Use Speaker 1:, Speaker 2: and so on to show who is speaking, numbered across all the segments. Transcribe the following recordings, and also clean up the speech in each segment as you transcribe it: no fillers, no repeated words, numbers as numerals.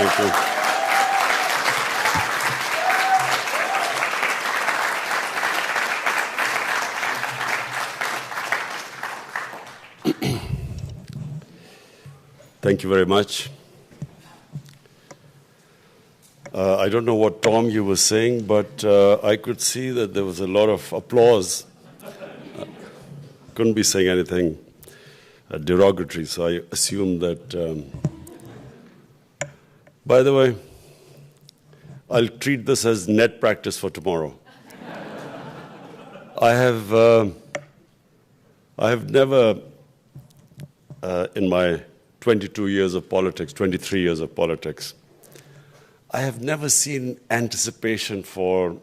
Speaker 1: Thank you. Thank you very much. I don't know what, Tom, you were saying, but I could see that there was a lot of applause. Couldn't be saying anything derogatory, so I assume that. By the way, I'll treat this as net practice for tomorrow. I have never, in my 22 years of politics, 23 years of politics, I have never seen anticipation for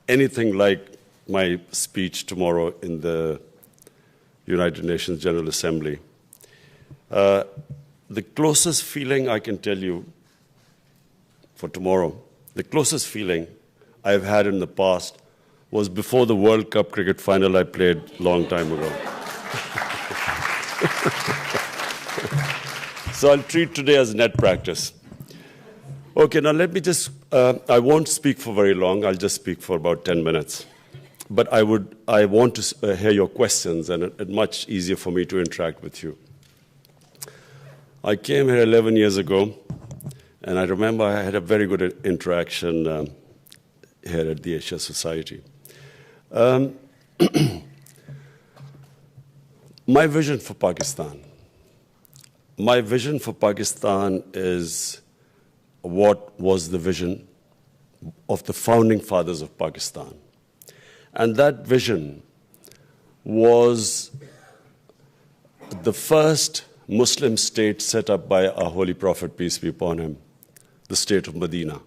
Speaker 1: anything like my speech tomorrow in the United Nations General Assembly. The closest feeling I can tell you for tomorrow, the closest feeling I've had in the past was before the World Cup cricket final I played a long time ago. So I'll treat today as net practice. Okay, now let me just, I won't speak for very long, I'll just speak for about 10 minutes. But I want to hear your questions, and it's much easier for me to interact with you. I came here 11 years ago, and I remember I had a very good interaction here at the Asia Society. My vision for Pakistan. My vision for Pakistan is what was the vision of the founding fathers of Pakistan. And that vision was the first Muslim state set up by our Holy Prophet, peace be upon him, the state of Medina.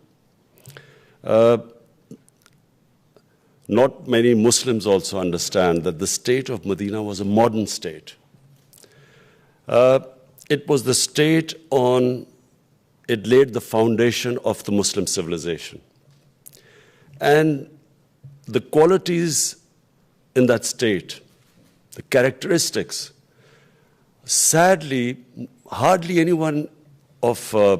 Speaker 1: Not many Muslims also understand that the state of Medina was a modern state. It was the state it laid the foundation of the Muslim civilization. And the qualities in that state, the characteristics, sadly, hardly anyone of our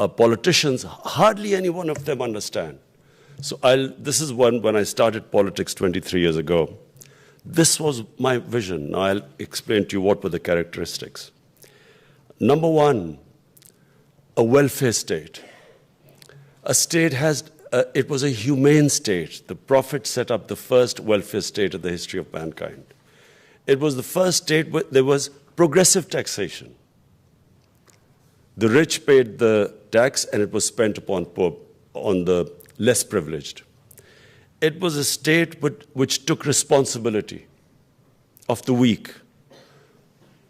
Speaker 1: politicians, hardly any one of them understand. So this is when I started politics 23 years ago. This was my vision. Now I'll explain to you what were the characteristics. Number one, a welfare state. A state it was a humane state. The Prophet set up the first welfare state in the history of mankind. It was the first state where there was progressive taxation. The rich paid the tax, and it was spent on the less privileged. It was a state which took responsibility of the weak,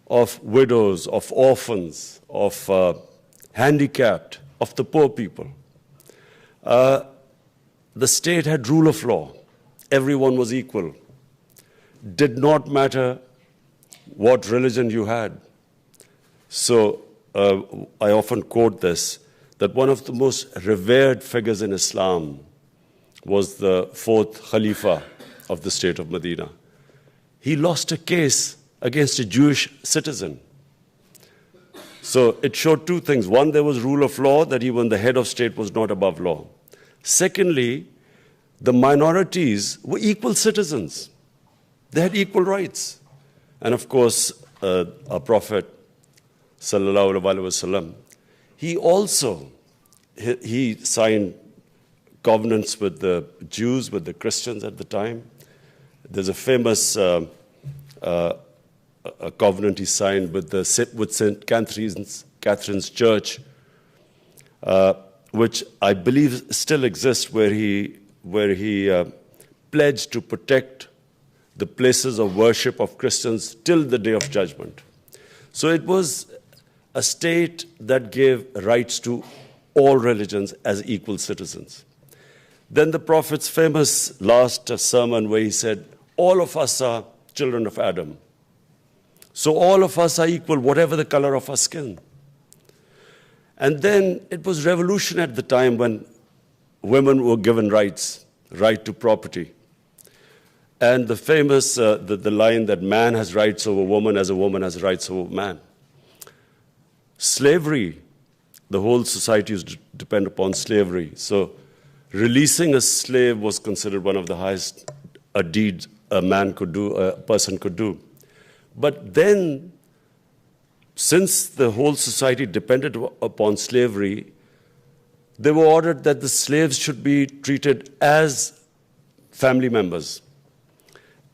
Speaker 1: of widows, of orphans, of handicapped, of the poor people. The state had rule of law. Everyone was equal. Did not matter what religion you had. So I often quote this, that one of the most revered figures in Islam was the fourth Khalifa of the state of Medina. He lost a case against a Jewish citizen. So it showed two things. One, there was rule of law, that even the head of state was not above law. Secondly, the minorities were equal citizens. They had equal rights. And of course, our Prophet, sallallahu alaihi wasallam, he signed covenants with the Jews, with the Christians at the time. There's a famous a covenant he signed with St. Catherine's Church, which I believe still exists, where he pledged to protect the places of worship of Christians till the day of judgment. So it was a state that gave rights to all religions as equal citizens. Then the Prophet's famous last sermon, where he said, all of us are children of Adam. So all of us are equal, whatever the color of our skin. And then it was revolution at the time when women were given rights, right to property. And the famous, the line that man has rights over woman as a woman has rights over man. Slavery the whole society used to depend upon slavery. So releasing a slave was considered one of the highest deeds a man could do, a person could do. But then, since the whole society depended upon slavery, they were ordered that the slaves should be treated as family members.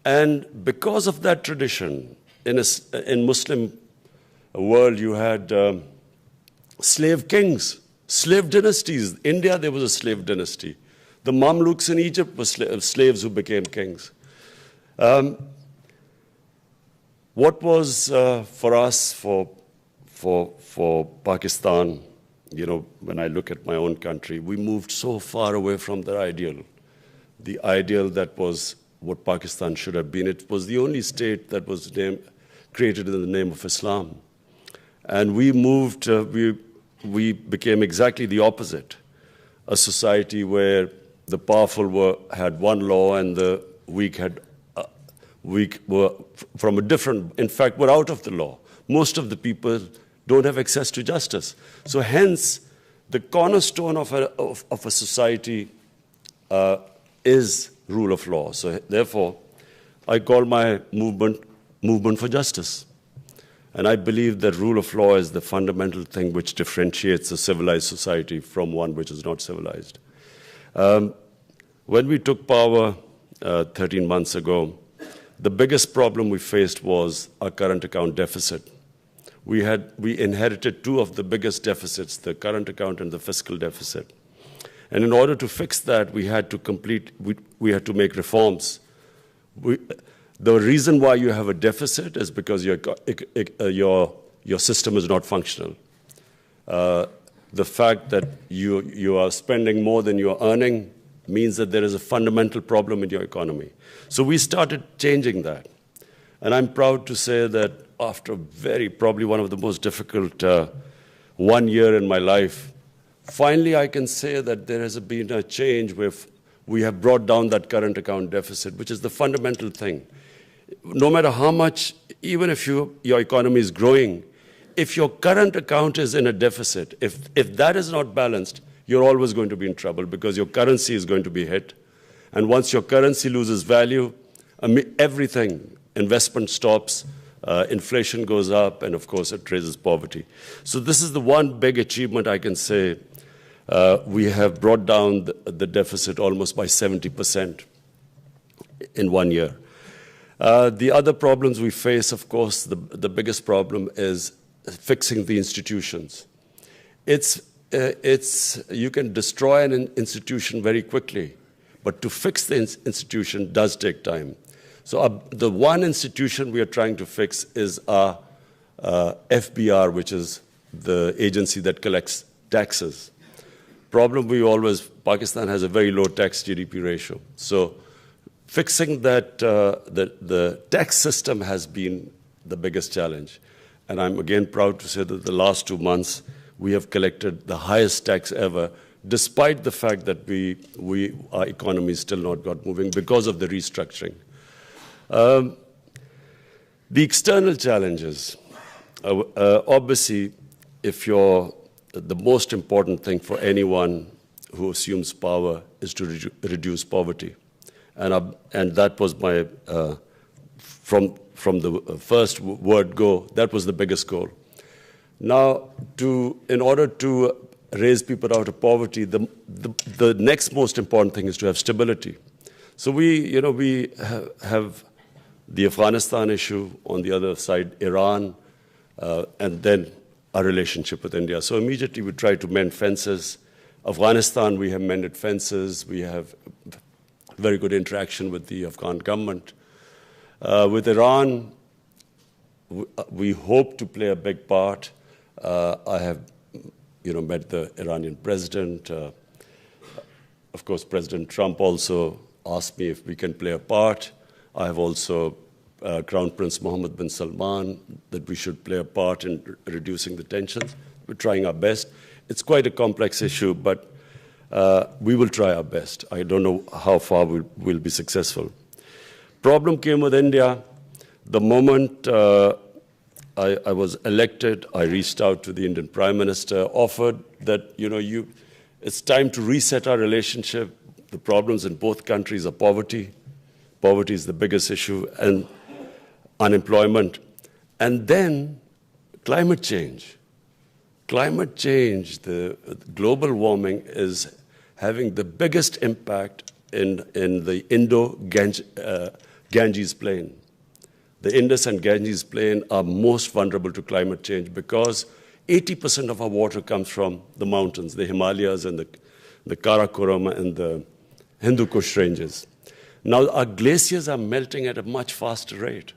Speaker 1: And because of that tradition, in Muslim world, you had slave kings, slave dynasties. India, there was a slave dynasty. The Mamluks in Egypt were slaves who became kings. What was for us, for Pakistan, you know, when I look at my own country, we moved so far away from the ideal that was what Pakistan should have been. It was the only state that was created in the name of Islam. And we moved, we became exactly the opposite, a society where the powerful had one law and the weak were from a different, in fact, were out of the law. Most of the people don't have access to justice. So hence, the cornerstone of a society is rule of law. So therefore, I call my movement for justice. And I believe that rule of law is the fundamental thing which differentiates a civilized society from one which is not civilized. When we took power 13 months ago, the biggest problem we faced was our current account deficit. We inherited two of the biggest deficits, the current account and the fiscal deficit. And in order to fix that, we had to make reforms. The reason why you have a deficit is because your system is not functional. The fact that you are spending more than you are earning means that there is a fundamental problem in your economy. So we started changing that. And I'm proud to say that after probably one of the most difficult 1 year in my life, finally I can say that there has been a change where we have brought down that current account deficit, which is the fundamental thing. No matter how much, even if your economy is growing, if your current account is in a deficit, if that is not balanced, you're always going to be in trouble because your currency is going to be hit. And once your currency loses value, everything, investment stops, inflation goes up, and of course it raises poverty. So this is the one big achievement I can say. We have brought down the deficit almost by 70% in 1 year. The other problems we face, of course, the biggest problem is fixing the institutions. You can destroy an institution very quickly, but to fix the institution does take time. So the one institution we are trying to fix is our FBR, which is the agency that collects taxes. Problem Pakistan has a very low tax GDP ratio. So fixing that, the tax system has been the biggest challenge. And I'm again proud to say that the last 2 months, we have collected the highest tax ever, despite the fact that our economy still not got moving because of the restructuring. The external challenges, obviously, the most important thing for anyone who assumes power is to reduce poverty. And that was from the first word go, that was the biggest goal. Now, in order to raise people out of poverty, the next most important thing is to have stability. So we have the Afghanistan issue, on the other side, Iran, and then our relationship with India. So immediately we try to mend fences. Afghanistan, we have mended fences. We have very good interaction with the Afghan government. With Iran, we hope to play a big part. I have, met the Iranian president. Of course, President Trump also asked me if we can play a part. I have also Crown Prince Mohammed bin Salman that we should play a part in reducing the tensions. We're trying our best. It's quite a complex issue, but we will try our best. I don't know how far we'll be successful. Problem came with India the moment I was elected, I reached out to the Indian Prime Minister, offered that, it's time to reset our relationship. The problems in both countries are poverty. Poverty is the biggest issue, and unemployment. And then climate change. Climate change, the global warming is having the biggest impact in the Indo-Ganges plain. The Indus and Ganges plain are most vulnerable to climate change because 80% of our water comes from the mountains, the Himalayas and the Karakoram and the Hindu Kush ranges. Now, our glaciers are melting at a much faster rate.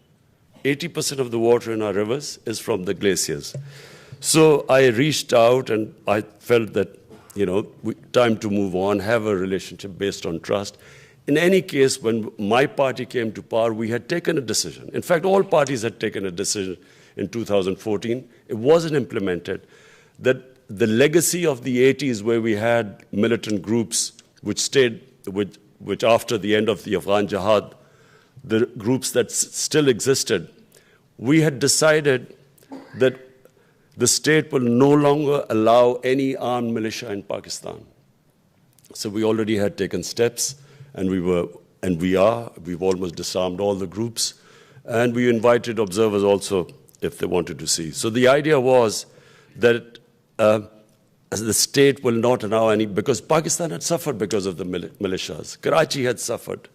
Speaker 1: 80% of the water in our rivers is from the glaciers. So I reached out and I felt that, time to move on, have a relationship based on trust. In any case, when my party came to power, we had taken a decision. In fact, all parties had taken a decision in 2014. It wasn't implemented. That the legacy of the 80s, where we had militant groups which stayed, which after the end of the Afghan Jihad, the groups that still existed, we had decided that the state will no longer allow any armed militia in Pakistan. So we already had taken steps, and we've almost disarmed all the groups, and we invited observers also if they wanted to see. So the idea was that the state will not allow any, because Pakistan had suffered because of the militias. Karachi had suffered.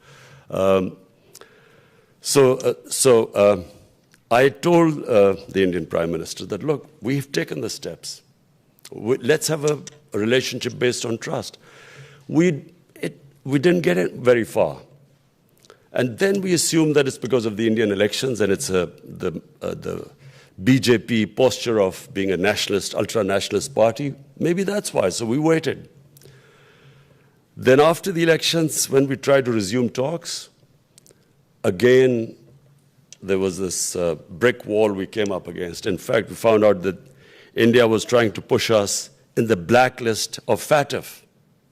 Speaker 1: I told the Indian Prime Minister that, look, we've taken the steps. Let's have a relationship based on trust. We didn't get it very far. And then we assumed that it's because of the Indian elections and it's the BJP posture of being a nationalist, ultra-nationalist party. Maybe that's why. So we waited. Then after the elections, when we tried to resume talks, again, there was this brick wall we came up against. In fact, we found out that India was trying to push us in the blacklist of FATF,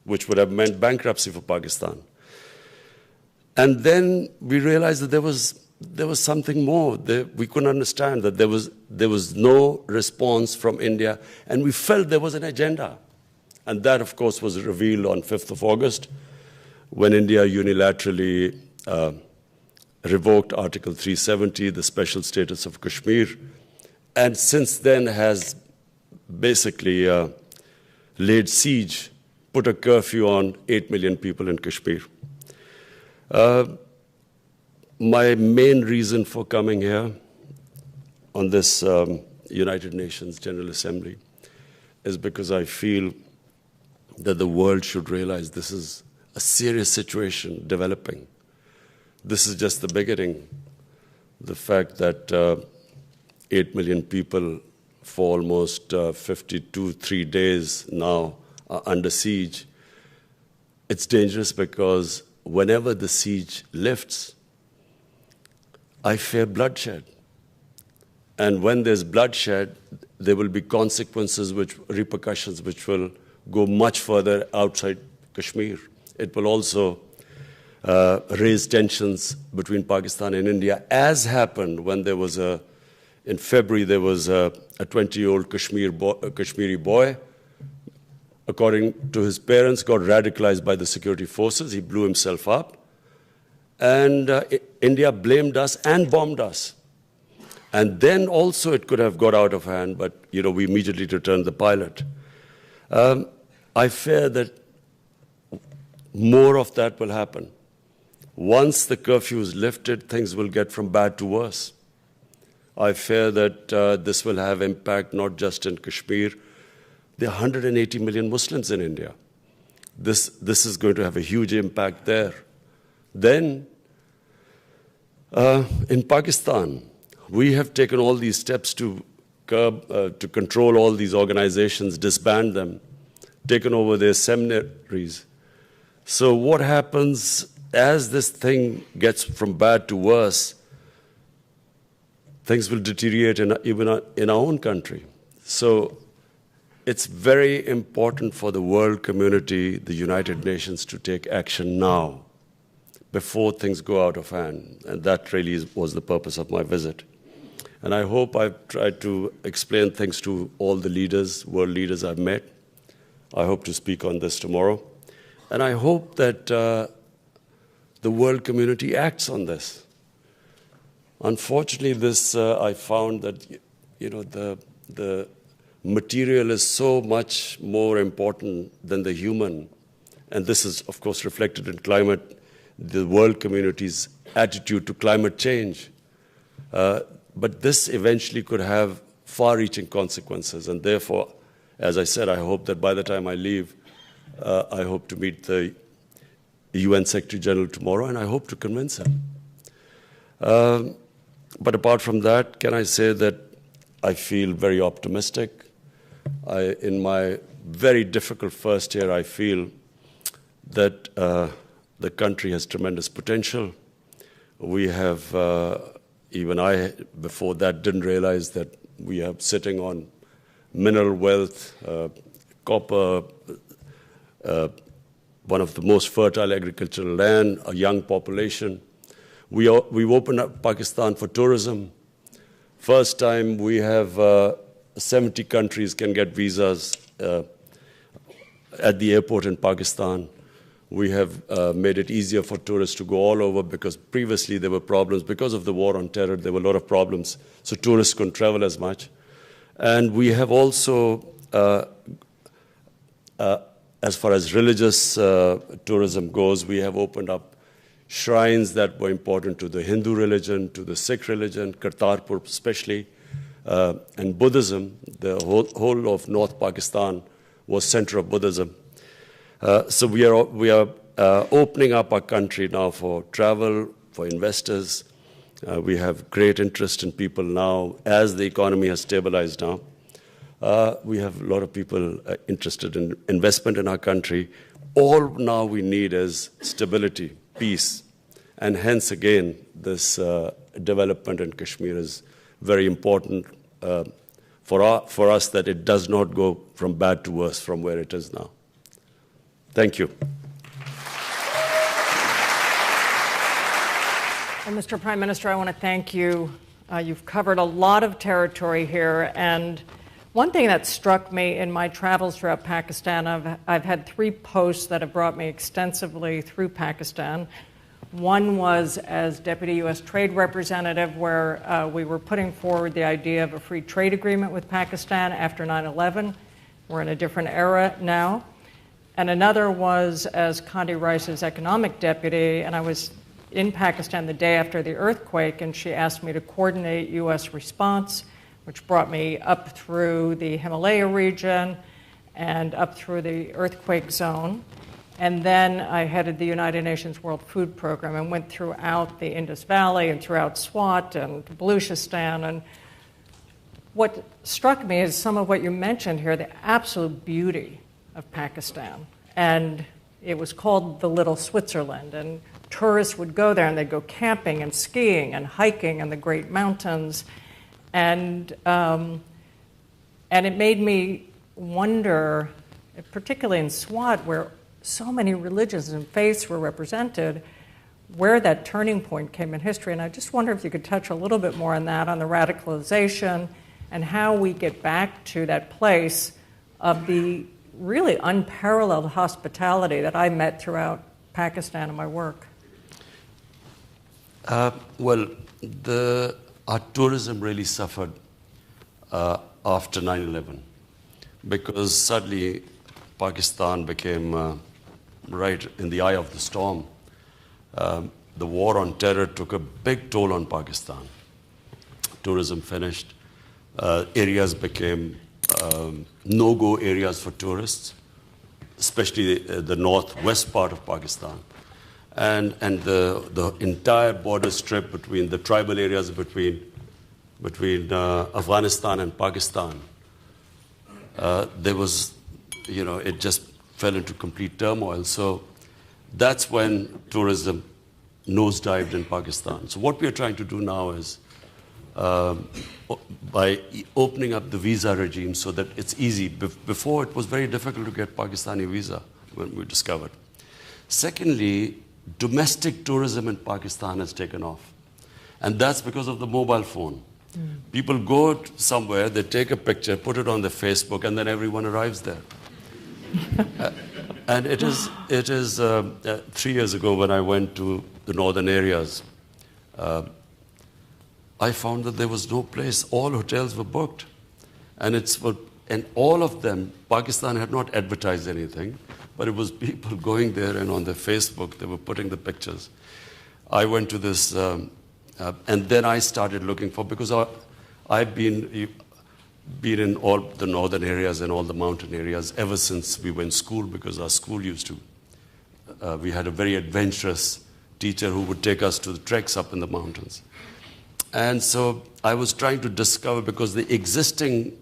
Speaker 1: which would have meant bankruptcy for Pakistan. And then we realized that there was something more. We couldn't understand that there was no response from India, and we felt there was an agenda. And that, of course, was revealed on 5th of August, when India unilaterally revoked Article 370, the special status of Kashmir, and since then has basically laid siege, put a curfew on 8 million people in Kashmir. My main reason for coming here on this United Nations General Assembly is because I feel that the world should realize this is a serious situation developing. This is just the beginning. The fact that 8 million people for almost 3 days now are under siege, it's dangerous because whenever the siege lifts, I fear bloodshed. And when there's bloodshed, there will be consequences, repercussions which will go much further outside Kashmir. It will also raise tensions between Pakistan and India, as happened when there was in February, there was a 20-year-old Kashmiri boy, according to his parents, got radicalized by the security forces. He blew himself up. And India blamed us and bombed us. And then also it could have got out of hand, but we immediately returned the pilot. I fear that more of that will happen. Once the curfew is lifted, things will get from bad to worse. I fear that this will have impact not just in Kashmir. There are 180 million Muslims in India. This is going to have a huge impact there. Then, in Pakistan, we have taken all these steps to control all these organizations, disband them, taken over their seminaries. So what happens as this thing gets from bad to worse? Things will deteriorate even in our own country. So it's very important for the world community, the United Nations, to take action now, before things go out of hand. And that really was the purpose of my visit. And I hope I've tried to explain things to all the leaders, world leaders I've met. I hope to speak on this tomorrow. And I hope that the world community acts on this. Unfortunately, I found that the material is so much more important than the human. And this is, of course, reflected in the world community's attitude to climate change. But this eventually could have far-reaching consequences. And therefore, as I said, I hope that by the time I leave, I hope to meet the UN Secretary General tomorrow, and I hope to convince him. But apart from that, can I say that I feel very optimistic? In my very difficult first year, I feel that the country has tremendous potential. We have, even I, before that, didn't realize that we are sitting on mineral wealth, copper, one of the most fertile agricultural land, a young population. We've opened up Pakistan for tourism. First time we have 70 countries can get visas at the airport in Pakistan. We have made it easier for tourists to go all over because previously there were problems. Because of the war on terror, there were a lot of problems, so tourists couldn't travel as much. And we have also, as far as religious tourism goes, we have opened up shrines that were important to the Hindu religion, to the Sikh religion, Kartarpur especially, and Buddhism. The whole of North Pakistan was center of Buddhism. So we are opening up our country now for travel, for investors. We have great interest in people now as the economy has stabilized now. We have a lot of people interested in investment in our country. All now we need is stability, peace, and hence again this development in Kashmir is very important for us that it does not go from bad to worse from where it is now. Thank you.
Speaker 2: Well, Mr. Prime Minister, I want to thank you. You've covered a lot of territory here, and one thing that struck me in my travels throughout Pakistan, I've had 3 posts that have brought me extensively through Pakistan. One was as Deputy U.S. Trade Representative, where we were putting forward the idea of a free trade agreement with Pakistan after 9/11. We're in a different era now. And another was as Condi Rice's economic deputy, and I was in Pakistan the day after the earthquake, and she asked me to coordinate U.S. response, which brought me up through the Himalaya region and up through the earthquake zone. And then I headed the United Nations World Food Program and went throughout the Indus Valley and throughout Swat and Baluchistan. And what struck me is some of what you mentioned here, the absolute beauty of Pakistan. And it was called the Little Switzerland. And tourists would go there and they'd go camping and skiing and hiking in the great mountains. And it made me wonder, particularly in Swat, where so many religions and faiths were represented, where that turning point came in history. And I just wonder if you could touch a little bit more on that, on the radicalization, and how we get back to that place of the really unparalleled hospitality that I met throughout Pakistan in my work.
Speaker 1: Well, our tourism really suffered after 9/11 because suddenly Pakistan became right in the eye of the storm. The war on terror took a big toll on Pakistan. Tourism finished. Areas became no-go areas for tourists, especially the northwest part of Pakistan. And the entire border strip between the tribal areas between Afghanistan and Pakistan, there was, it just fell into complete turmoil. So that's when tourism nosedived in Pakistan. So what we are trying to do now is by opening up the visa regime so that it's easy. Before, it was very difficult to get Pakistani visa when we discovered. Secondly, domestic tourism in Pakistan has taken off. And that's because of the mobile phone. People go somewhere, they take a picture, put it on their Facebook, and then everyone arrives there. And it is 3 years ago when I went to the northern areas, I found that there was no place. All hotels were booked. And all of them, Pakistan had not advertised anything, but it was people going there, and on their Facebook, they were putting the pictures. I went to this, and then I started looking for, because I've been in all the northern areas and all the mountain areas ever since we were in school, because our school used to, we had a very adventurous teacher who would take us to the treks up in the mountains. And so I was trying to discover, because the existing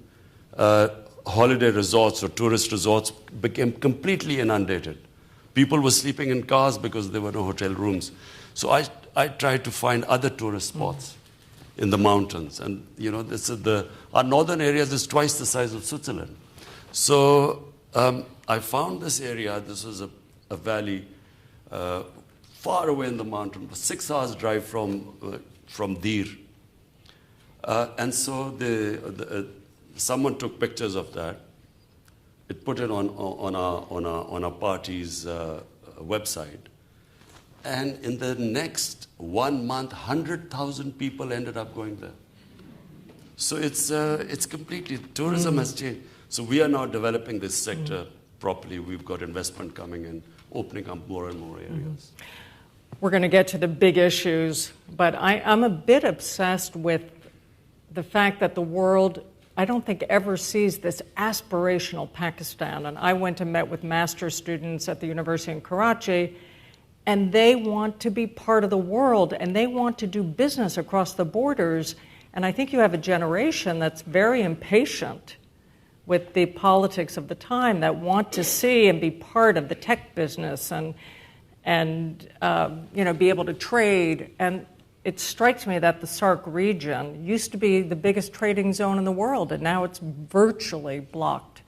Speaker 1: holiday resorts or tourist resorts became completely inundated. People were sleeping in cars because there were no hotel rooms. So I tried to find other tourist spots in the mountains. And, you know, our northern areas is twice the size of Switzerland. So I found this area. This was a valley far away in the mountain, 6 hours drive from Dir. And so someone took pictures of that. It put it on our party's website. And in the next 1 month, 100,000 people ended up going there. So it's completely, tourism has changed. So we are now developing this sector properly. We've got investment coming in, opening up more and more areas.
Speaker 2: We're going to get to the big issues, but I'm a bit obsessed with the fact that the world, I don't think, ever sees this aspirational Pakistan. And I went and met with master's students at the university in Karachi, and they want to be part of the world, and they want to do business across the borders. And I think you have a generation that's very impatient with the politics of the time, that want to see and be part of the tech business and you know, be able to trade. And it strikes me that the SAARC region used to be the biggest trading zone in the world, and now it's virtually blocked.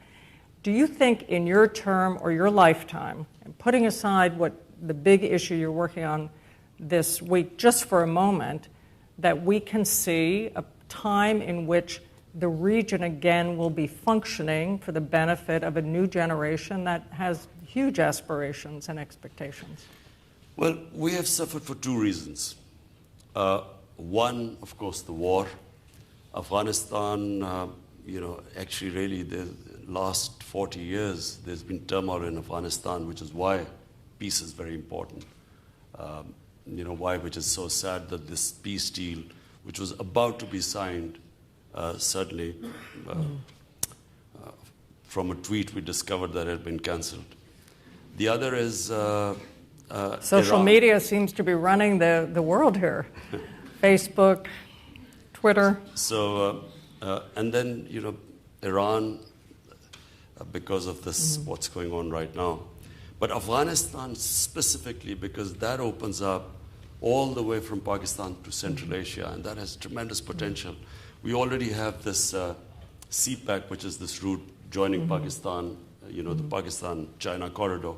Speaker 2: Do you think in your term or your lifetime, and putting aside what the big issue you're working on this week just for a moment, that we can see a time in which the region again will be functioning for the benefit of a new generation that has huge aspirations and expectations?
Speaker 1: Well, we have suffered for two reasons. One, of course, the war. Afghanistan, you know, actually really the last 40 years, there's been turmoil in Afghanistan, which is why peace is very important. You know, why, which is so sad that this peace deal, which was about to be signed, certainly from a tweet we discovered that it had been cancelled. The other is
Speaker 2: social
Speaker 1: Iran.
Speaker 2: media seems to be running the world here. Facebook, Twitter.
Speaker 1: So, and then, you know, Iran, because of this, what's going on right now. But Afghanistan specifically, because that opens up all the way from Pakistan to Central Asia, and that has tremendous potential. We already have this CPAC, which is this route joining Pakistan, you know, the Pakistan-China corridor.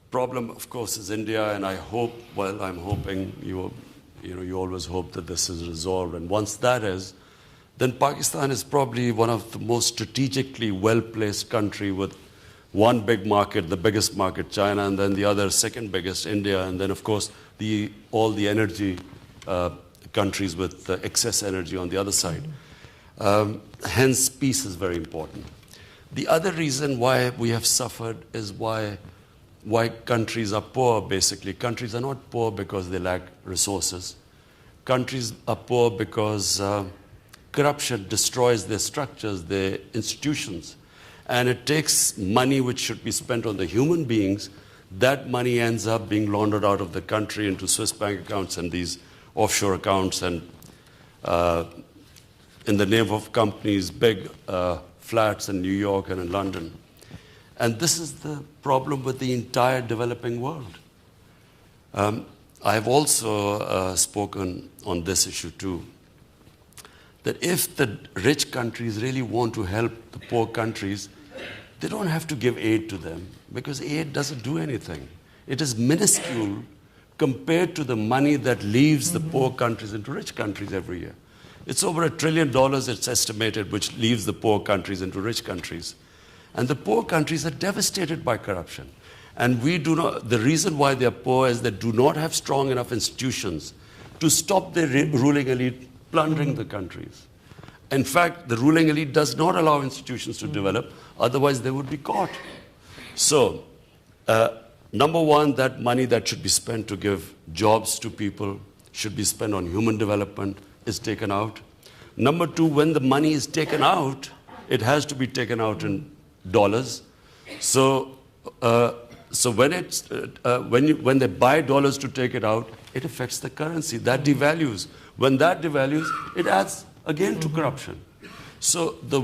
Speaker 1: Problem, of course, is India, and I hope, well, I'm hoping, you always hope that this is resolved. And once that is, then Pakistan is probably one of the most strategically well-placed country with one big market, the biggest market, China, and then the other second biggest, India, and then, of course, all the energy countries with excess energy on the other side. Hence, peace is very important. The other reason why we have suffered is why countries are poor, basically. Countries are not poor because they lack resources. Countries are poor because corruption destroys their structures, their institutions. And it takes money which should be spent on the human beings. That money ends up being laundered out of the country into Swiss bank accounts and these offshore accounts, and in the name of companies, big flats in New York and in London. And this is the problem with the entire developing world. I have also spoken on this issue too, that if the rich countries really want to help the poor countries, they don't have to give aid to them, because aid doesn't do anything. It is minuscule compared to the money that leaves the poor countries into rich countries every year. It's over $1 trillion, it's estimated, which leaves the poor countries into rich countries. And the poor countries are devastated by corruption. And the reason why they are poor is they do not have strong enough institutions to stop the ruling elite plundering the countries. In fact, the ruling elite does not allow institutions to develop, otherwise they would be caught. So, number one, that money that should be spent to give jobs to people, should be spent on human development, is taken out. Number two, when the money is taken out, it has to be taken out in dollars. So when they buy dollars to take it out, it affects the currency. That devalues. When that devalues, it adds again to corruption. So the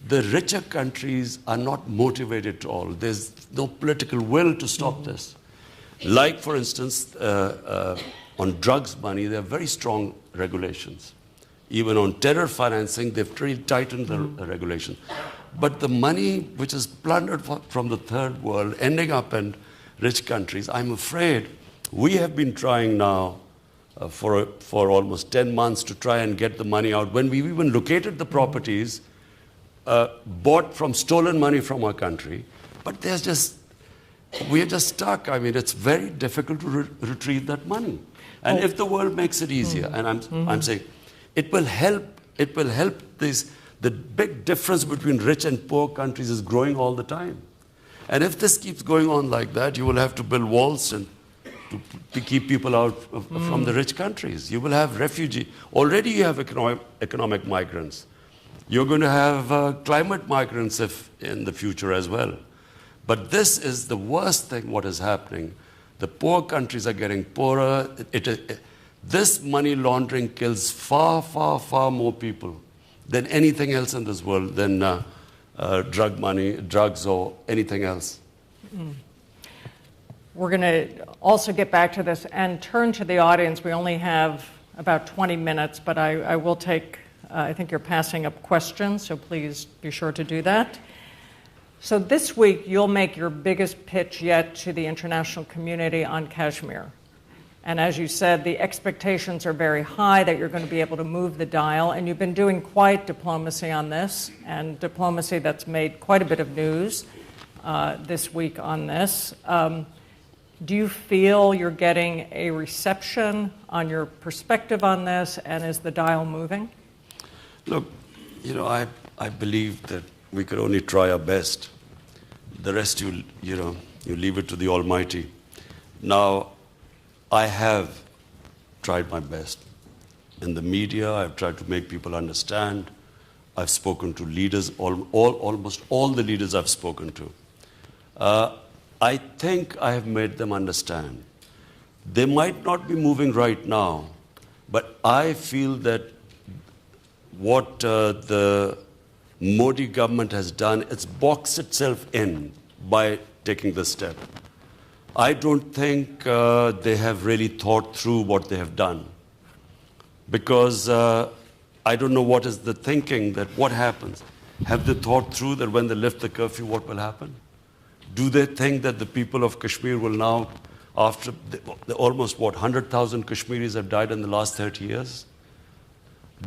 Speaker 1: richer countries are not motivated at all. There's no political will to stop this. Like, for instance, on drugs money, there are very strong regulations. Even on terror financing, they've really tightened the regulations. But the money which is plundered from the third world, ending up in rich countries, I'm afraid we have been trying now for almost 10 months to try and get the money out. When we've even located the properties, bought from stolen money from our country, but we are just stuck. I mean, it's very difficult to retrieve that money. And if the world makes it easier, and I'm saying, it will help the big difference between rich and poor countries is growing all the time. And if this keeps going on like that, you will have to build walls and to keep people out from the rich countries. You will have refugees. Already you have economic migrants. You're going to have climate migrants in the future as well. But this is the worst thing what is happening. The poor countries are getting poorer. This money laundering kills far, far, far more people than anything else in this world, than drug money, drugs, or anything else.
Speaker 2: We're going to also get back to this and turn to the audience. We only have about 20 minutes, but I will take, I think you're passing up questions, so please be sure to do that. So this week, you'll make your biggest pitch yet to the international community on Kashmir. And as you said, the expectations are very high that you're going to be able to move the dial, and you've been doing quiet diplomacy on this, and diplomacy that's made quite a bit of news this week on this. Do you feel you're getting a reception on your perspective on this, and is the dial moving?
Speaker 1: Look, I believe that we could only try our best. The rest, you leave it to the Almighty. Now, I have tried my best. In the media, I've tried to make people understand. I've spoken to leaders, almost all the leaders I've spoken to. I think I have made them understand. They might not be moving right now, but I feel that what the Modi government has done, it's boxed itself in by taking this step. I don't think they have really thought through what they have done, because I don't know what is the thinking, that what happens. Have they thought through that when they lift the curfew, what will happen? Do they think that the people of Kashmir will now, after almost 100,000 Kashmiris have died in the last 30 years?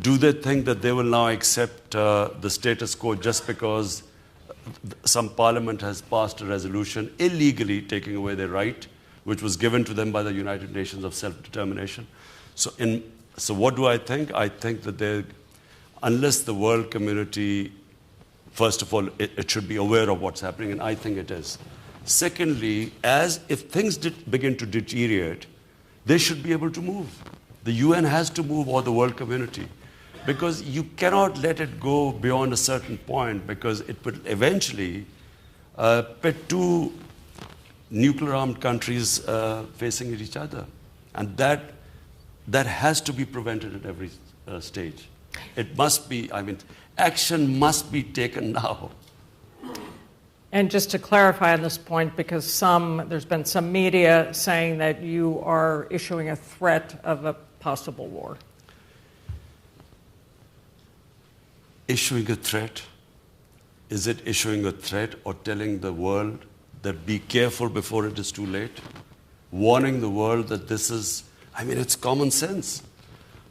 Speaker 1: Do they think that they will now accept the status quo just because some parliament has passed a resolution illegally taking away their right, which was given to them by the United Nations of self-determination? So what do I think? I think that unless the world community, first of all, it should be aware of what's happening, and I think it is. Secondly, if things begin to deteriorate, they should be able to move. The UN has to move, or the world community. Because you cannot let it go beyond a certain point, because it will eventually pit two nuclear-armed countries facing each other. And that has to be prevented at every stage. It must be, action must be taken now.
Speaker 2: And just to clarify on this point, because there's been some media saying that you are issuing a threat of a possible war.
Speaker 1: Issuing a threat? Is it issuing a threat or telling the world that be careful before it is too late? Warning the world that this is, it's common sense.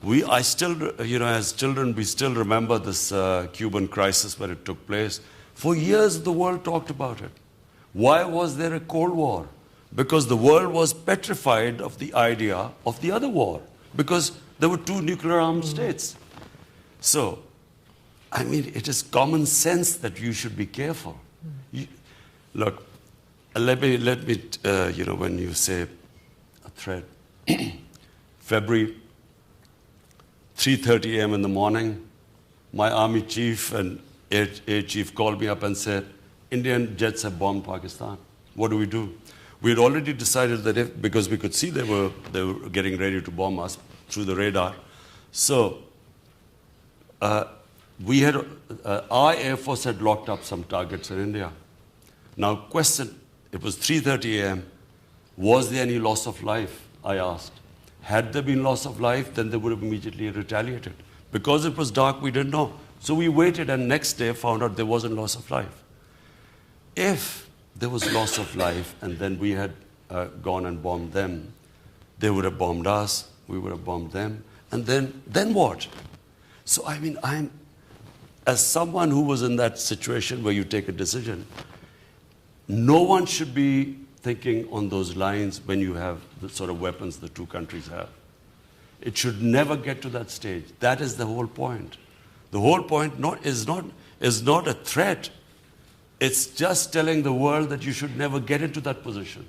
Speaker 1: I still, as children, we still remember this Cuban crisis when it took place. For years, the world talked about it. Why was there a Cold War? Because the world was petrified of the idea of the other war, because there were two nuclear-armed states. So, I mean, it is common sense that you should be careful. Look, let me, when you say a threat, February 3:30 a.m. in the morning, my army chief and air chief called me up and said, Indian jets have bombed Pakistan. What do we do? We had already decided that because we could see they were getting ready to bomb us through the radar. So we had, our Air Force had locked up some targets in India. Now question, it was 3:30 a.m. Was there any loss of life? I asked. Had there been loss of life, then they would have immediately retaliated. Because it was dark, we didn't know. So we waited and next day found out there wasn't loss of life. If there was loss of life and then we had gone and bombed them, they would have bombed us, we would have bombed them, and then what? So I mean, as someone who was in that situation where you take a decision, no one should be thinking on those lines when you have the sort of weapons the two countries have. It should never get to that stage. That is the whole point. The whole point is not a threat. It's just telling the world that you should never get into that position.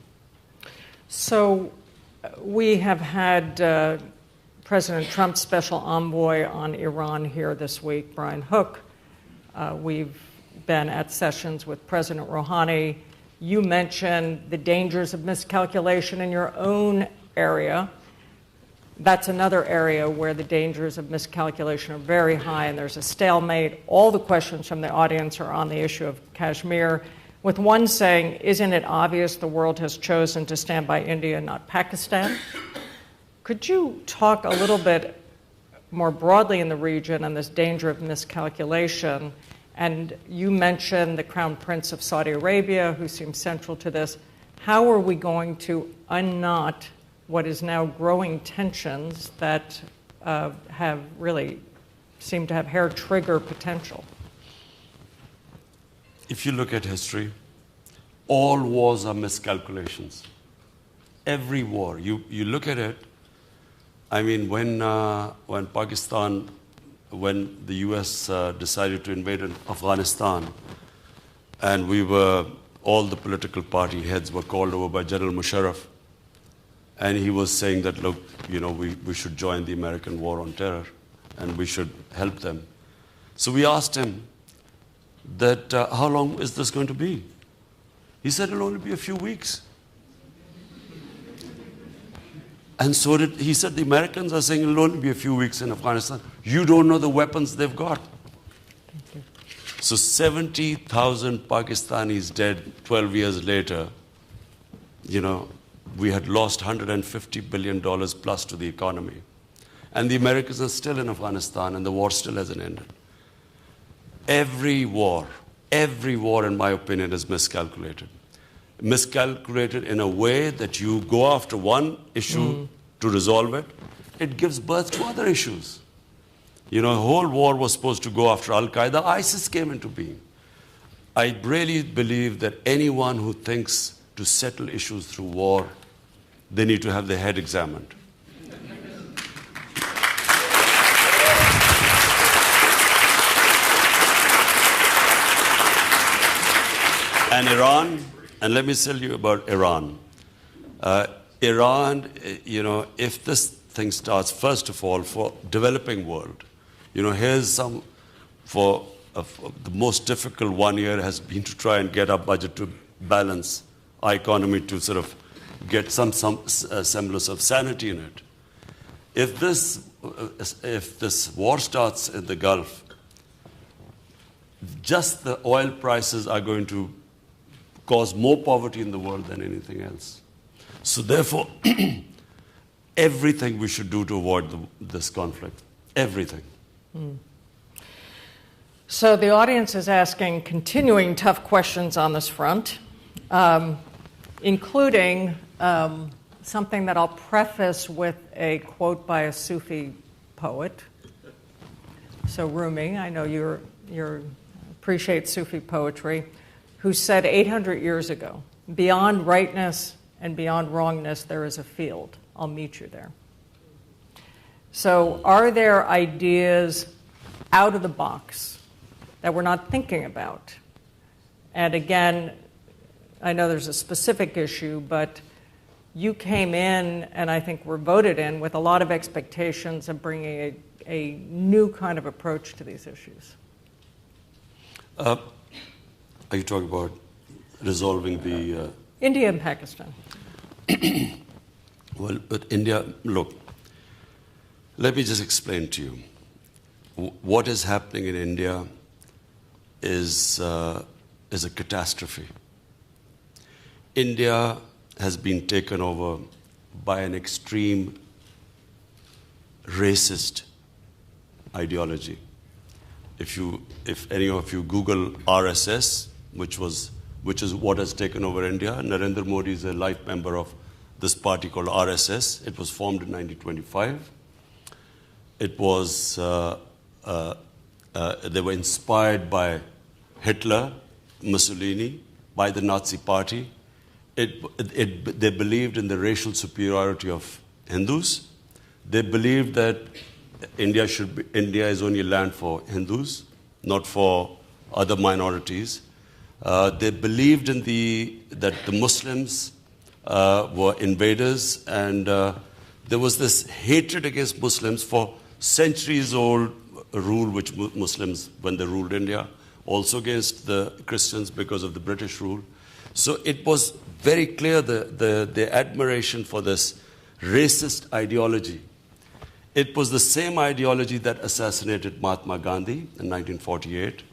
Speaker 2: So we have had President Trump's special envoy on Iran here this week, Brian Hook. We've been at sessions with President Rouhani. You mentioned the dangers of miscalculation in your own area. That's another area where the dangers of miscalculation are very high, and there's a stalemate. All the questions from the audience are on the issue of Kashmir, with one saying, isn't it obvious the world has chosen to stand by India, not Pakistan? Could you talk a little bit more broadly in the region on this danger of miscalculation? And you mentioned the Crown Prince of Saudi Arabia, who seems central to this. How are we going to unknot what is now growing tensions that have really seem to have hair trigger potential?
Speaker 1: If you look at history, all wars are miscalculations. Every war, you look at it. I mean, when Pakistan, when the U.S. decided to invade Afghanistan, and all the political party heads were called over by General Musharraf, and he was saying that, look, we should join the American war on terror, and we should help them. So we asked him that, how long is this going to be? He said it'll only be a few weeks. And so he said the Americans are saying it'll only be a few weeks in Afghanistan. You don't know the weapons they've got.
Speaker 2: Thank you.
Speaker 1: So 70,000 Pakistanis dead 12 years later, we had lost $150 billion plus to the economy. And the Americans are still in Afghanistan, and the war still hasn't ended. Every war, in my opinion, is miscalculated. Miscalculated in a way that you go after one issue to resolve it, it gives birth to other issues. The whole war was supposed to go after Al-Qaeda. ISIS came into being. I really believe that anyone who thinks to settle issues through war, they need to have their head examined. And Iran, and let me tell you about Iran. Iran, if this thing starts, first of all, for developing world, here's some, for the most difficult 1 year has been to try and get our budget to balance our economy, to sort of get some semblance of sanity in it. If this war starts in the Gulf, just the oil prices are going to cause more poverty in the world than anything else. So therefore, everything we should do to avoid this conflict. Everything.
Speaker 2: So the audience is asking continuing tough questions on this front, including something that I'll preface with a quote by a Sufi poet. So Rumi, I know you appreciate Sufi poetry, who said 800 years ago, beyond rightness and beyond wrongness, there is a field. I'll meet you there. So are there ideas out of the box that we're not thinking about? And again, I know there's a specific issue, but you came in, and I think were voted in, with a lot of expectations of bringing a new kind of approach to these issues.
Speaker 1: Are you talking about resolving the...
Speaker 2: India and Pakistan.
Speaker 1: Well, but India, look, let me just explain to you. What is happening in India is a catastrophe. India has been taken over by an extreme racist ideology. If any of you Google RSS, which is what has taken over India, Narendra Modi is a life member of this party called RSS. It was formed in 1925. It was they were inspired by Hitler, Mussolini, by the Nazi Party. They believed in the racial superiority of Hindus. They believed that India is only a land for Hindus, not for other minorities. They believed in that the Muslims were invaders, and there was this hatred against Muslims for centuries-old rule which Muslims, when they ruled India, also against the Christians because of the British rule. So it was very clear the admiration for this racist ideology. It was the same ideology that assassinated Mahatma Gandhi in 1948.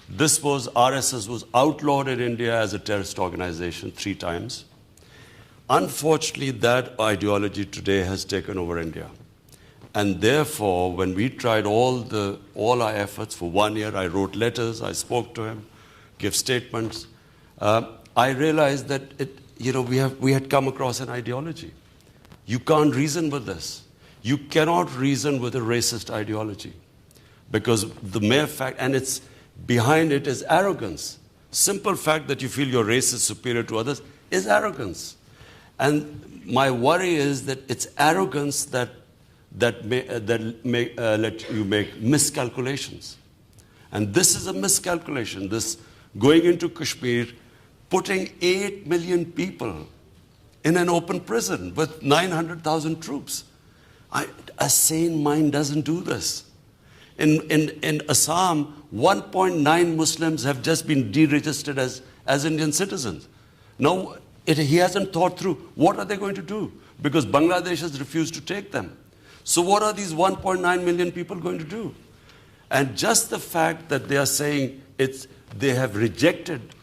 Speaker 1: RSS was outlawed in India as a terrorist organization 3 times. Unfortunately, that ideology today has taken over India. And therefore, when we tried all our efforts for 1 year, I wrote letters, I spoke to him, gave statements. I realized that we had come across an ideology. You can't reason with this. You cannot reason with a racist ideology, because the mere fact, and it's behind it, is arrogance. Simple fact that you feel your race is superior to others is arrogance. And my worry is that it's arrogance that may let you make miscalculations. And this is a miscalculation. This going into Kashmir, putting 8 million people in an open prison with 900,000 troops. A sane mind doesn't do this. In Assam, 1.9 Muslims have just been deregistered as Indian citizens. Now, he hasn't thought through what are they going to do, because Bangladesh has refused to take them. So what are these 1.9 million people going to do? And just the fact that they are saying they have rejected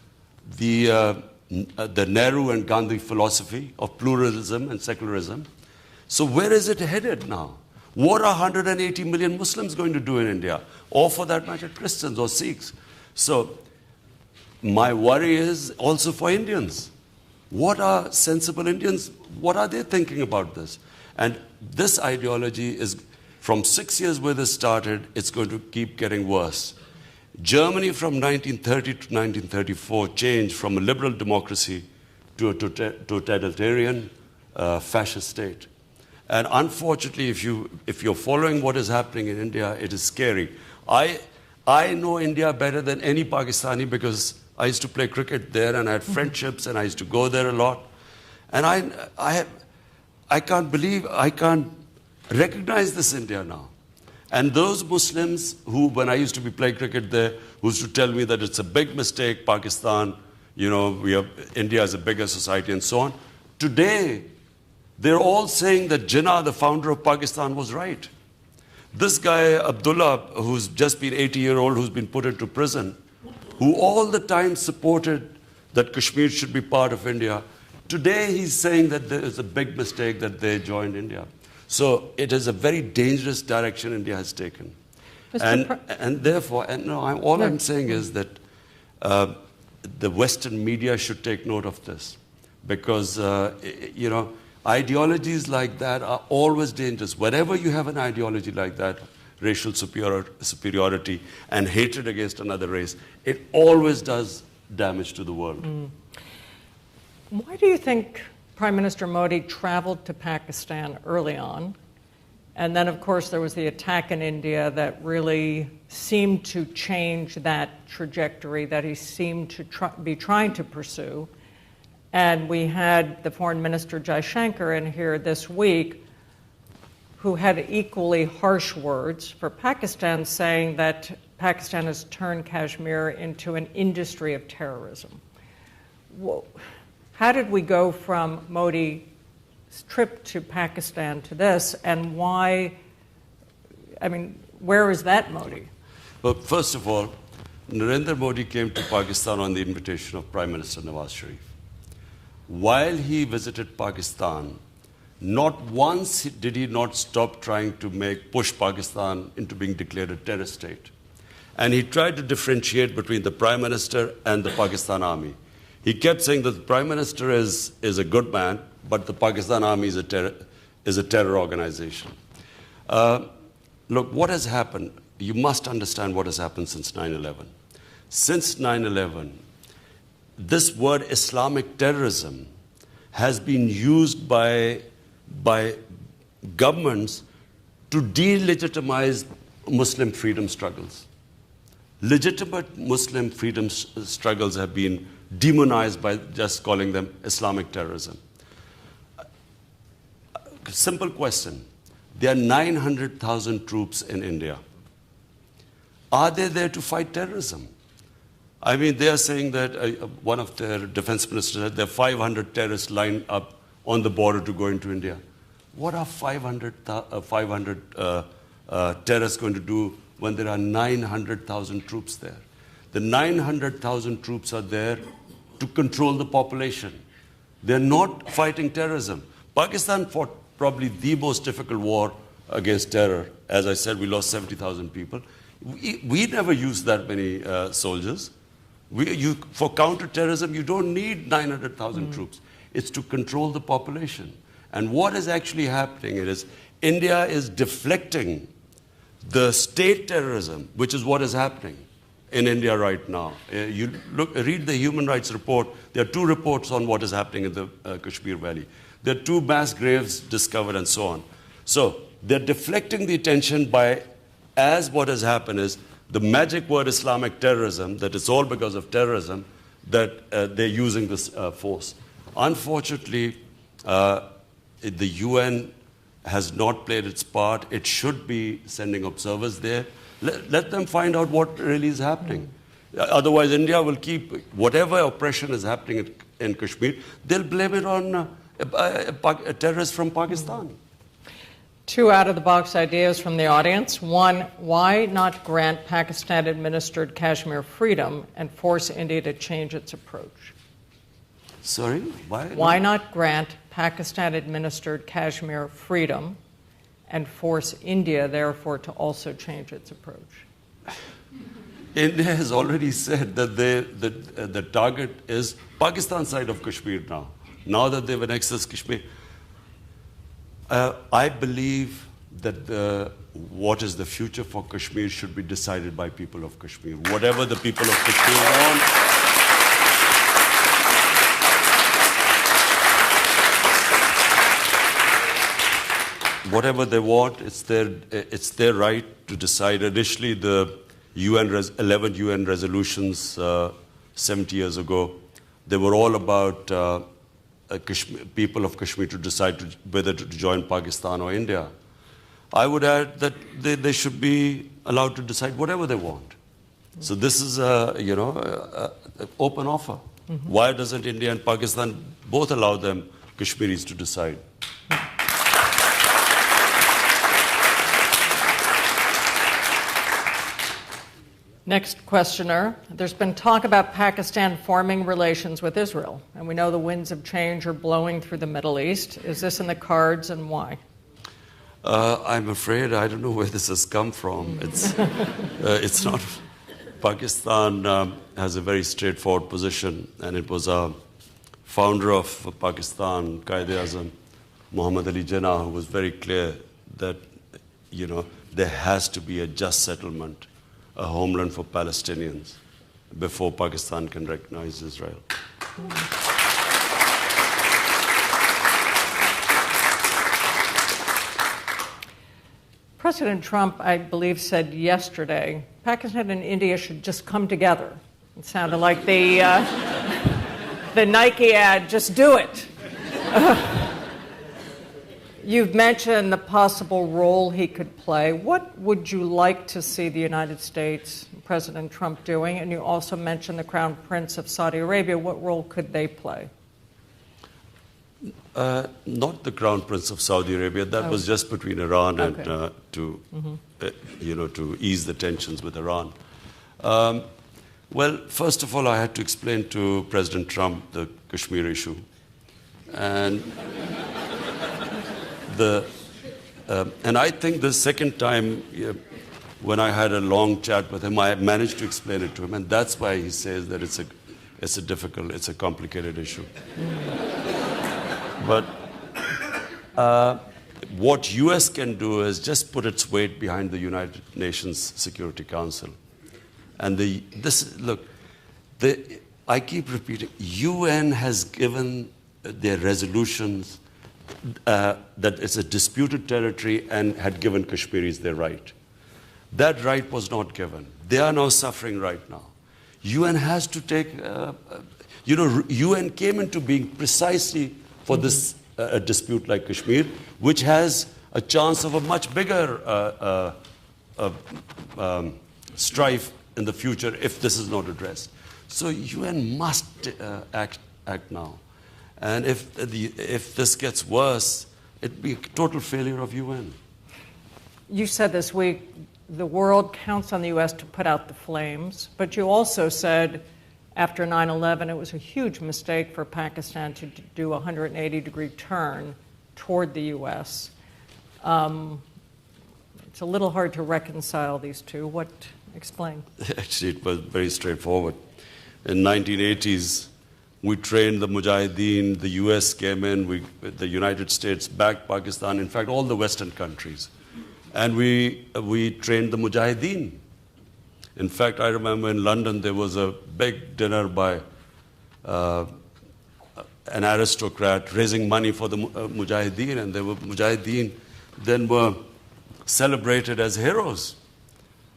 Speaker 1: the Nehru and Gandhi philosophy of pluralism and secularism. So where is it headed now? What are 180 million Muslims going to do in India? Or for that matter, Christians or Sikhs. So my worry is also for Indians. What are sensible Indians? What are they thinking about this? And this ideology is, from 6 years where this started, it's going to keep getting worse. Germany from 1930 to 1934 changed from a liberal democracy to a totalitarian fascist state. And unfortunately, if you're following what is happening in India, it is scary. I know India better than any Pakistani, because I used to play cricket there and I had friendships and I used to go there a lot. And I can't recognize this India now. And those Muslims who, when I used to be playing cricket there, who used to tell me that it's a big mistake, Pakistan, India is a bigger society and so on. Today, they're all saying that Jinnah, the founder of Pakistan, was right. This guy, Abdullah, who's just been 80-year-old, who's been put into prison, who all the time supported that Kashmir should be part of India, today he's saying that there is a big mistake that they joined India. So it is a very dangerous direction India has taken. And therefore, I'm saying is that the Western media should take note of this. Because, Ideologies like that are always dangerous. Whenever you have an ideology like that, racial superiority and hatred against another race, it always does damage to the world.
Speaker 2: Why do you think Prime Minister Modi traveled to Pakistan early on? And then, of course, there was the attack in India that really seemed to change that trajectory that he seemed to be trying to pursue. And we had the Foreign Minister Jaishankar in here this week, who had equally harsh words for Pakistan, saying that Pakistan has turned Kashmir into an industry of terrorism. How did we go from Modi's trip to Pakistan to this, and why, I mean, where is that Modi?
Speaker 1: Well, first of all, Narendra Modi came to Pakistan on the invitation of Prime Minister Nawaz Sharif. While he visited Pakistan, not once did he not stop trying to push Pakistan into being declared a terrorist state. And he tried to differentiate between the Prime Minister and the Pakistan Army. He kept saying that the Prime Minister is a good man, but the Pakistan Army is a terror organization. Look, what has happened, you must understand what has happened since 9/11. Since 9/11, this word Islamic terrorism has been used by governments to delegitimize Muslim freedom struggles. Legitimate Muslim freedom struggles have been demonized by just calling them Islamic terrorism. Simple question. There are 900,000 troops in India. Are they there to fight terrorism? I mean, they are saying that one of their defense ministers said there are 500 terrorists lined up on the border to go into India. What are 500 terrorists going to do when there are 900,000 troops there? The 900,000 troops are there to control the population. They're not fighting terrorism. Pakistan fought probably the most difficult war against terror. As I said, we lost 70,000 people. We never used that many soldiers. For counter-terrorism, you don't need 900,000 troops. It's to control the population. And what is actually happening is India is deflecting the state terrorism, which is what is happening in India right now. Read the Human Rights Report. There are 2 reports on what is happening in the Kashmir Valley. There are 2 mass graves discovered and so on. So they're deflecting the attention as what has happened is the magic word Islamic terrorism, that it's all because of terrorism, that they're using this force. Unfortunately, the UN has not played its part. It should be sending observers there. Let them find out what really is happening. Otherwise, India will keep whatever oppression is happening in Kashmir, they'll blame it on terrorists from Pakistan.
Speaker 2: 2 out-of-the-box ideas from the audience. 1, why not grant Pakistan-administered Kashmir freedom and force India to change its approach?
Speaker 1: Sorry?
Speaker 2: Why not grant Pakistan-administered Kashmir freedom and force India, therefore, to also change its approach?
Speaker 1: India has already said that the target is Pakistan side of Kashmir now that they've annexed Kashmir. I believe that what is the future for Kashmir should be decided by people of Kashmir. Whatever the people of Kashmir want. Whatever they want, it's their right to decide. Additionally, the 11 UN resolutions 70 years ago, they were all about people of Kashmir to decide whether to join Pakistan or India. I would add that they should be allowed to decide whatever they want. So this is an open offer. Why doesn't India and Pakistan both allow them, Kashmiris, to decide?
Speaker 2: Next questioner. There's been talk about Pakistan forming relations with Israel, and we know the winds of change are blowing through the Middle East. Is this in the cards, and why?
Speaker 1: I'm afraid I don't know where this has come from. It's not. Pakistan has a very straightforward position, and it was a founder of Pakistan, Quaid, Muhammad Ali Jinnah, who was very clear that, there has to be a just settlement, a homeland for Palestinians before Pakistan can recognize Israel.
Speaker 2: President Trump, I believe, said yesterday, Pakistan and India should just come together. It sounded like the Nike ad, just do it. You've mentioned the possible role he could play. What would you like to see the United States, President Trump, doing? And you also mentioned the Crown Prince of Saudi Arabia. What role could they play?
Speaker 1: Not the Crown Prince of Saudi Arabia. That was just between Iran and to ease the tensions with Iran. Well, first of all, I had to explain to President Trump the Kashmir issue, and I think the second time when I had a long chat with him, I managed to explain it to him, and that's why he says that it's a complicated issue. But what U.S. can do is just put its weight behind the United Nations Security Council. And I keep repeating, UN has given their resolutions that it's a disputed territory and had given Kashmiris their right. That right was not given. They are now suffering right now. UN has to take, UN came into being precisely for this dispute like Kashmir, which has a chance of a much bigger strife in the future if this is not addressed. So UN must act now. And if this gets worse, it'd be a total failure of UN.
Speaker 2: You said this week the world counts on the U.S. to put out the flames, but you also said after 9/11 it was a huge mistake for Pakistan to do a 180-degree turn toward the U.S. It's a little hard to reconcile these two. Explain.
Speaker 1: Actually, it was very straightforward. In 1980s, we trained the Mujahideen, the US came in, the United States backed Pakistan, in fact, all the Western countries. And we trained the Mujahideen. In fact, I remember in London, there was a big dinner by an aristocrat raising money for the Mujahideen, and the Mujahideen then were celebrated as heroes.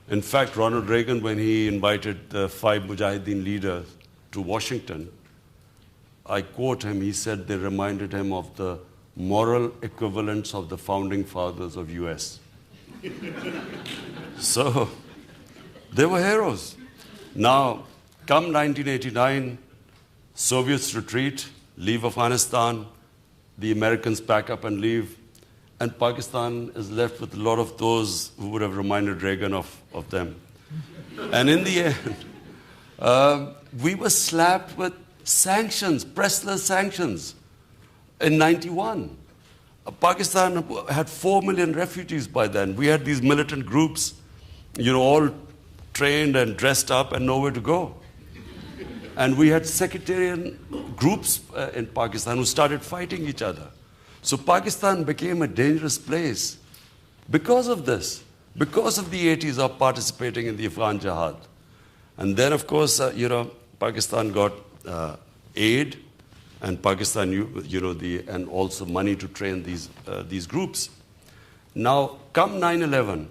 Speaker 1: In fact, Ronald Reagan, when he invited the 5 Mujahideen leaders to Washington, I quote him, he said they reminded him of the moral equivalents of the founding fathers of US. So, they were heroes. Now, come 1989, Soviets retreat, leave Afghanistan, the Americans pack up and leave, and Pakistan is left with a lot of those who would have reminded Reagan of them. And in the end, we were slapped with sanctions, pressless sanctions, in 91. Pakistan had 4 million refugees by then. We had these militant groups, all trained and dressed up and nowhere to go. And we had sectarian groups in Pakistan who started fighting each other. So Pakistan became a dangerous place because of this, because of the 80s of participating in the Afghan Jihad. And then, of course, Pakistan got aid, and Pakistan, and also money to train these groups. Now, come 9/11,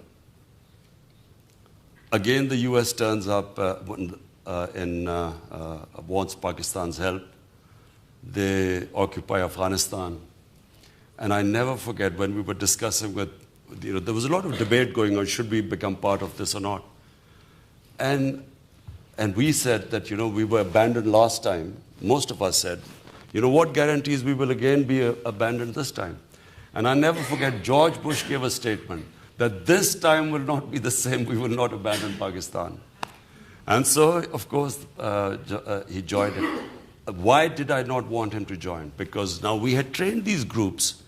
Speaker 1: again the U.S. turns up wants Pakistan's help. They occupy Afghanistan. And I never forget when we were discussing with, there was a lot of debate going on, should we become part of this or not? And we said that, we were abandoned last time. Most of us said, what guarantees we will again be abandoned this time? And I never forget, George Bush gave a statement that this time will not be the same, we will not abandon Pakistan. And so, of course, he joined it. Why did I not want him to join? Because now we had trained these groups.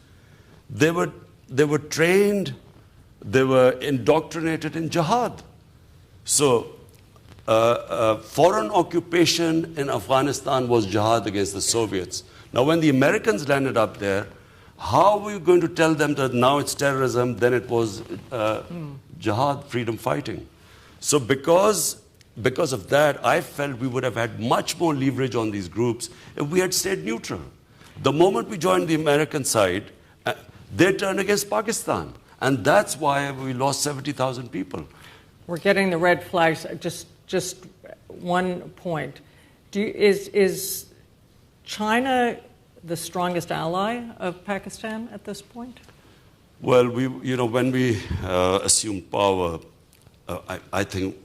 Speaker 1: They were trained, they were indoctrinated in jihad. So, foreign occupation in Afghanistan was jihad against the Soviets. Now, when the Americans landed up there, How were you going to tell them that now it's terrorism, then it was jihad, freedom fighting? So because of that, I felt we would have had much more leverage on these groups if we had stayed neutral. The moment we joined the American side, they turned against Pakistan. And that's why we lost 70,000 people.
Speaker 2: We're getting the red flags. Just one point. Is China the strongest ally of Pakistan at this point?
Speaker 1: Well, when we assumed power, I think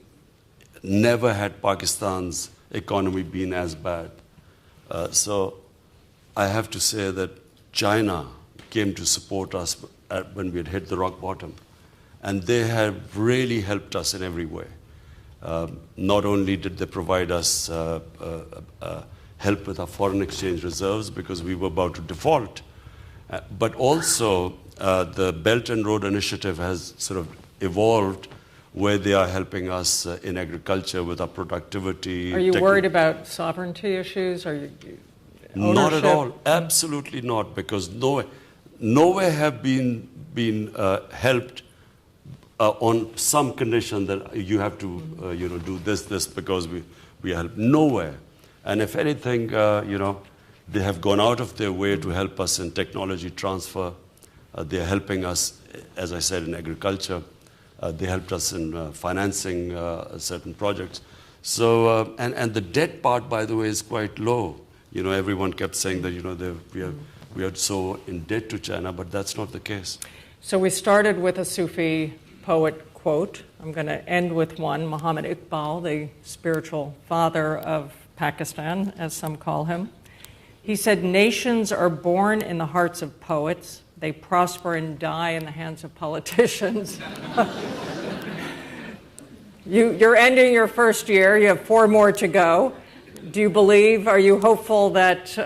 Speaker 1: never had Pakistan's economy been as bad. So I have to say that China came to support us when we had hit the rock bottom. And they have really helped us in every way. Not only did they provide us help with our foreign exchange reserves because we were about to default, but also the Belt and Road Initiative has sort of evolved where they are helping us in agriculture with our productivity.
Speaker 2: Are you worried about sovereignty issues? Are you ownership?
Speaker 1: Not at all. Absolutely not, because nowhere have been helped on some condition that you have to do this because we help. Nowhere. And if anything, they have gone out of their way to help us in technology transfer. They're helping us, as I said, in agriculture. They helped us in financing certain projects. So, and the debt part, by the way, is quite low. Everyone kept saying that, we are so in debt to China, but that's not the case.
Speaker 2: So we started with a Sufi poet quote. I'm going to end with one. Muhammad Iqbal, the spiritual father of Pakistan, as some call him. He said, "Nations are born in the hearts of poets. They prosper and die in the hands of politicians." You're ending your first year. You have 4 more to go. Are you hopeful that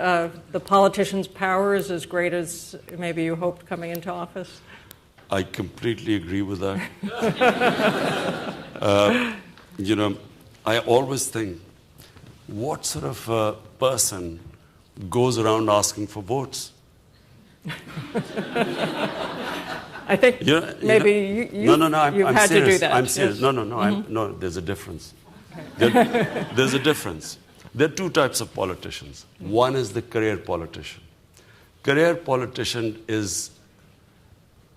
Speaker 2: the politicians' power is as great as maybe you hoped coming into office?
Speaker 1: I completely agree with that. I always think, what sort of person goes around asking for votes?
Speaker 2: I think you've had to do that.
Speaker 1: I'm serious. Yes. No, there's a difference. There's a difference. There are 2 types of politicians. One is the career politician. Career politician is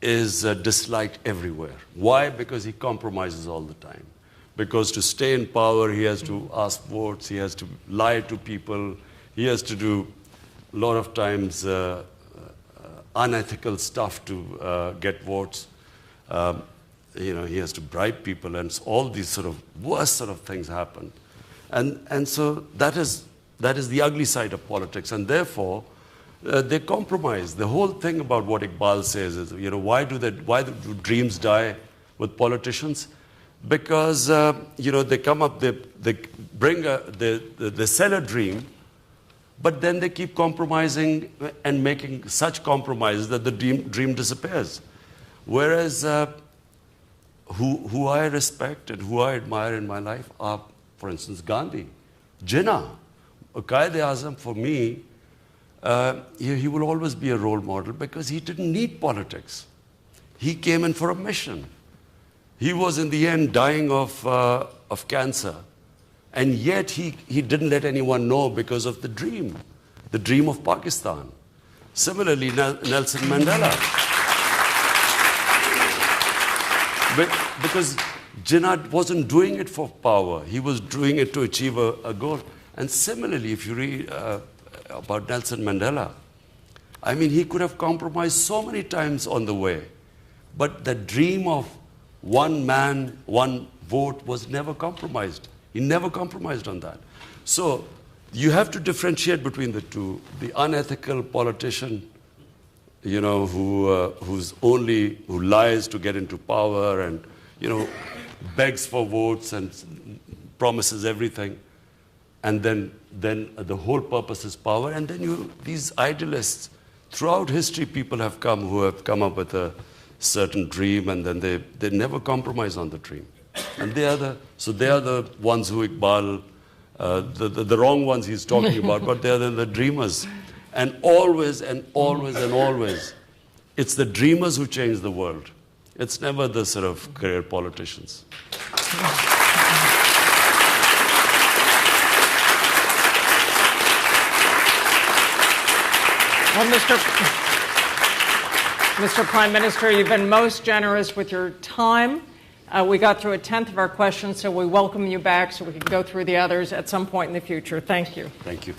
Speaker 1: disliked everywhere. Why? Because he compromises all the time. Because to stay in power, he has to ask votes, he has to lie to people, he has to do a lot of times unethical stuff to get votes. He has to bribe people, and all these sort of worst sort of things happen. And so that is the ugly side of politics, and therefore they compromise. The whole thing about what Iqbal says is, why do dreams die with politicians? Because they come up, they sell a dream, but then they keep compromising and making such compromises that the dream disappears. Whereas who I respect and who I admire in my life are, for instance, Gandhi, Jinnah, Quaid-e-Azam. For me, he will always be a role model because he didn't need politics. He came in for a mission. He was in the end dying of cancer, and yet he didn't let anyone know because of the dream of Pakistan. Similarly, Nelson Mandela. Because Jinnah wasn't doing it for power. He was doing it to achieve a goal. And similarly, if you read about Nelson Mandela, I mean, he could have compromised so many times on the way. But the dream of one man, one vote was never compromised. He never compromised on that. So you have to differentiate between the two. The unethical politician, who lies to get into power and, begs for votes and promises everything. And then the whole purpose is power. And then these idealists, throughout history, people have come who have come up with a certain dream, and then they never compromise on the dream. And they are the ones who Iqbal, the wrong ones he's talking about, but they are the dreamers. And always and always and always, It's the dreamers who change the world. It's never the sort of career politicians.
Speaker 2: Well, Mr. Prime Minister, you've been most generous with your time. We got through a tenth of our questions, so we welcome you back so we can go through the others at some point in the future. Thank you.
Speaker 1: Thank you.